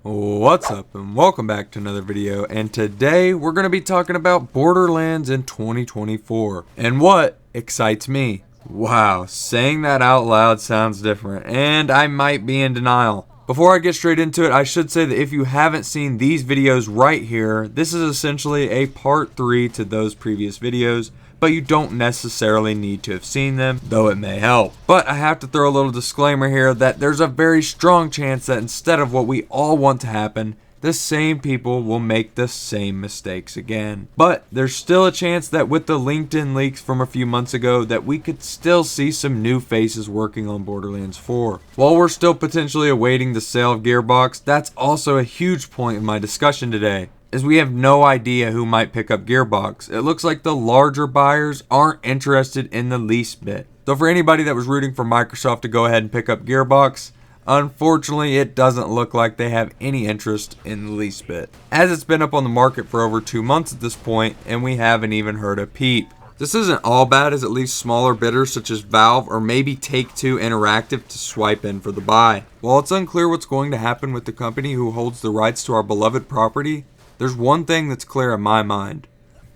What's up and welcome back to another video, and today we're going to be talking about Borderlands in 2024 and what excites me. Wow, saying that out loud sounds different and I might be in denial. Before I get straight into it, I should say that if you haven't seen these videos right here, this is essentially a part 3 to those previous videos, but you don't necessarily need to have seen them, though it may help. But I have to throw a little disclaimer here that there's a very strong chance that instead of what we all want to happen, the same people will make the same mistakes again. But there's still a chance that with the LinkedIn leaks from a few months ago that we could still see some new faces working on Borderlands 4. While we're still potentially awaiting the sale of Gearbox, that's also a huge point in my discussion today, as we have no idea who might pick up Gearbox. It looks like the larger buyers aren't interested in the least bit. So for anybody that was rooting for Microsoft to go ahead and pick up Gearbox, unfortunately it doesn't look like they have any interest in the least bit, as it's been up on the market for over 2 months at this point and we haven't even heard a peep. This isn't all bad, as at least smaller bidders such as Valve or maybe Take-Two Interactive to swipe in for the buy. While it's unclear what's going to happen with the company who holds the rights to our beloved property, there's one thing that's clear in my mind.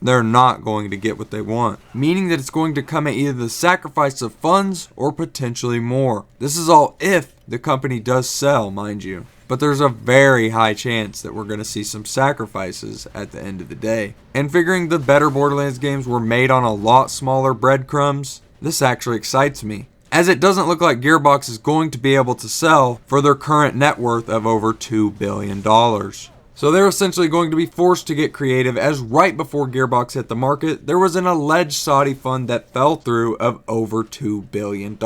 They're not going to get what they want, meaning that it's going to come at either the sacrifice of funds or potentially more. This is all if the company does sell, mind you. But there's a very high chance that we're going to see some sacrifices at the end of the day. And figuring the better Borderlands games were made on a lot smaller breadcrumbs, this actually excites me, as it doesn't look like Gearbox is going to be able to sell for their current net worth of over $2 billion. So they're essentially going to be forced to get creative, as right before Gearbox hit the market, there was an alleged Saudi fund that fell through of over $2 billion.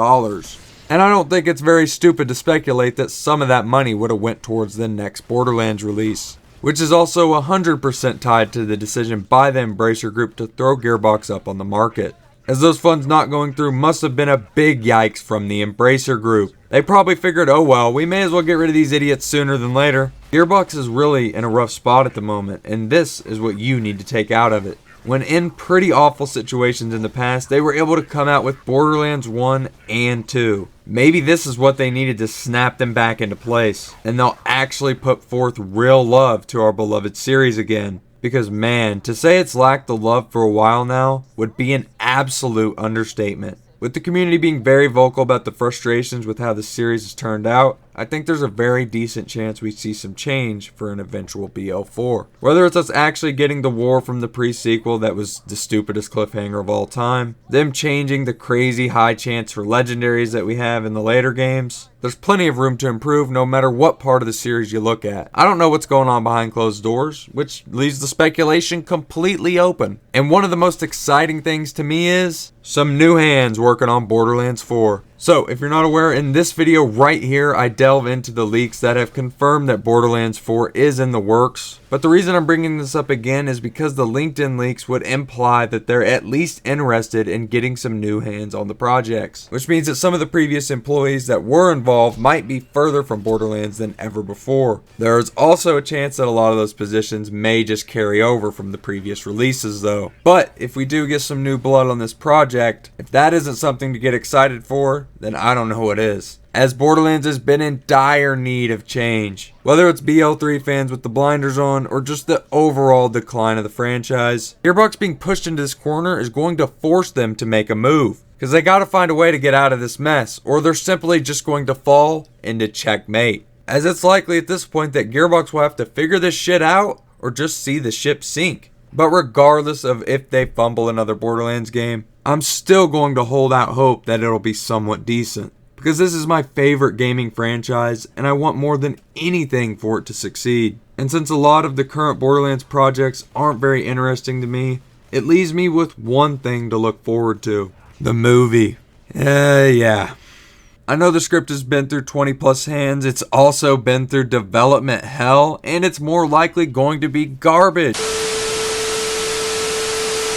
And I don't think it's very stupid to speculate that some of that money would have went towards the next Borderlands release, which is also 100% tied to the decision by the Embracer Group to throw Gearbox up on the market, as those funds not going through must have been a big yikes from the Embracer Group. They probably figured, oh well, we may as well get rid of these idiots sooner than later. Gearbox is really in a rough spot at the moment, and this is what you need to take out of it. When in pretty awful situations in the past, they were able to come out with Borderlands 1 and 2. Maybe this is what they needed to snap them back into place, and they'll actually put forth real love to our beloved series again. Because man, to say it's lacked the love for a while now would be an absolute understatement. With the community being very vocal about the frustrations with how the series has turned out, I think there's a very decent chance we see some change for an eventual BL4. Whether it's us actually getting the war from the pre-sequel that was the stupidest cliffhanger of all time, them changing the crazy high chance for legendaries that we have in the later games, there's plenty of room to improve no matter what part of the series you look at. I don't know what's going on behind closed doors, which leaves the speculation completely open. And one of the most exciting things to me is some new hands working on Borderlands 4. So, if you're not aware, in this video right here, I delve into the leaks that have confirmed that Borderlands 4 is in the works. But the reason I'm bringing this up again is because the LinkedIn leaks would imply that they're at least interested in getting some new hands on the projects, which means that some of the previous employees that were involved might be further from Borderlands than ever before. There is also a chance that a lot of those positions may just carry over from the previous releases though. But if we do get some new blood on this project, if that isn't something to get excited for, then I don't know what is, as Borderlands has been in dire need of change. Whether it's BL3 fans with the blinders on, or just the overall decline of the franchise, Gearbox being pushed into this corner is going to force them to make a move, because they gotta find a way to get out of this mess, or they're simply just going to fall into checkmate. As it's likely at this point that Gearbox will have to figure this shit out, or just see the ship sink. But regardless of if they fumble another Borderlands game, I'm still going to hold out hope that it'll be somewhat decent, because this is my favorite gaming franchise and I want more than anything for it to succeed. And since a lot of the current Borderlands projects aren't very interesting to me, it leaves me with one thing to look forward to: the movie. Yeah. I know the script has been through 20 plus hands, it's also been through development hell, and it's more likely going to be garbage.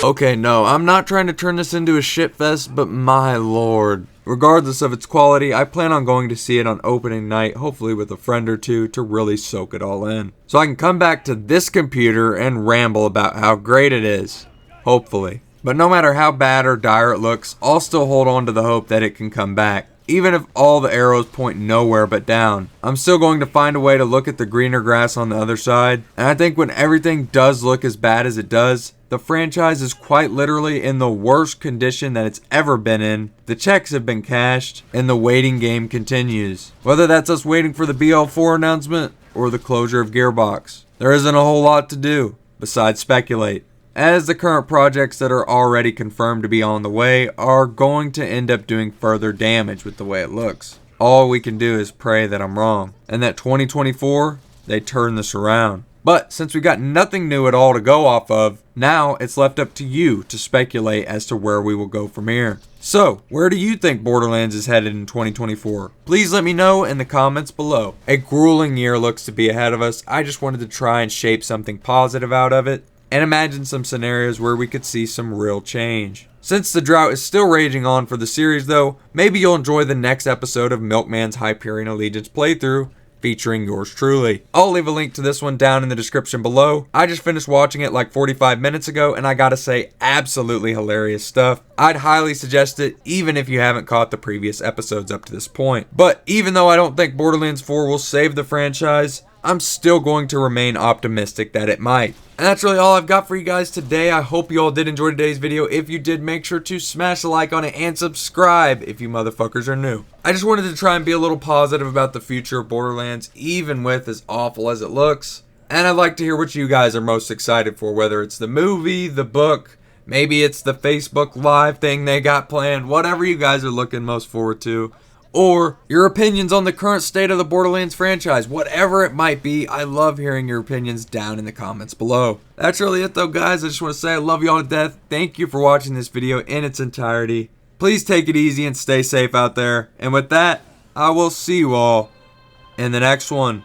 Okay, no, I'm not trying to turn this into a shitfest, but my lord. Regardless of its quality, I plan on going to see it on opening night, hopefully with a friend or two, to really soak it all in. So I can come back to this computer and ramble about how great it is. Hopefully. But no matter how bad or dire it looks, I'll still hold on to the hope that it can come back. Even if all the arrows point nowhere but down, I'm still going to find a way to look at the greener grass on the other side. And I think when everything does look as bad as it does, the franchise is quite literally in the worst condition that it's ever been in. The checks have been cashed, and the waiting game continues. Whether that's us waiting for the BL4 announcement or the closure of Gearbox, there isn't a whole lot to do besides speculate, as the current projects that are already confirmed to be on the way are going to end up doing further damage with the way it looks. All we can do is pray that I'm wrong, and that 2024, they turn this around. But since we got nothing new at all to go off of, now it's left up to you to speculate as to where we will go from here. So, where do you think Borderlands is headed in 2024? Please let me know in the comments below. A grueling year looks to be ahead of us. I just wanted to try and shape something positive out of it, and imagine some scenarios where we could see some real change. Since the drought is still raging on for the series though, maybe you'll enjoy the next episode of Milkman's Hyperion Allegiance playthrough, featuring yours truly. I'll leave a link to this one down in the description below. I just finished watching it like 45 minutes ago, and I gotta say, absolutely hilarious stuff. I'd highly suggest it, even if you haven't caught the previous episodes up to this point. But even though I don't think Borderlands 4 will save the franchise, I'm still going to remain optimistic that it might. And that's really all I've got for you guys today. I hope you all did enjoy today's video. If you did, make sure to smash a like on it and subscribe if you motherfuckers are new. I just wanted to try and be a little positive about the future of Borderlands, even with as awful as it looks. And I'd like to hear what you guys are most excited for, whether it's the movie, the book, maybe it's the Facebook Live thing they got planned, whatever you guys are looking most forward to. Or your opinions on the current state of the Borderlands franchise, whatever it might be. I love hearing your opinions down in the comments below. That's really it though, guys. I just want to say I love you all to death. Thank you for watching this video in its entirety. Please take it easy and stay safe out there. And with that, I will see you all in the next one.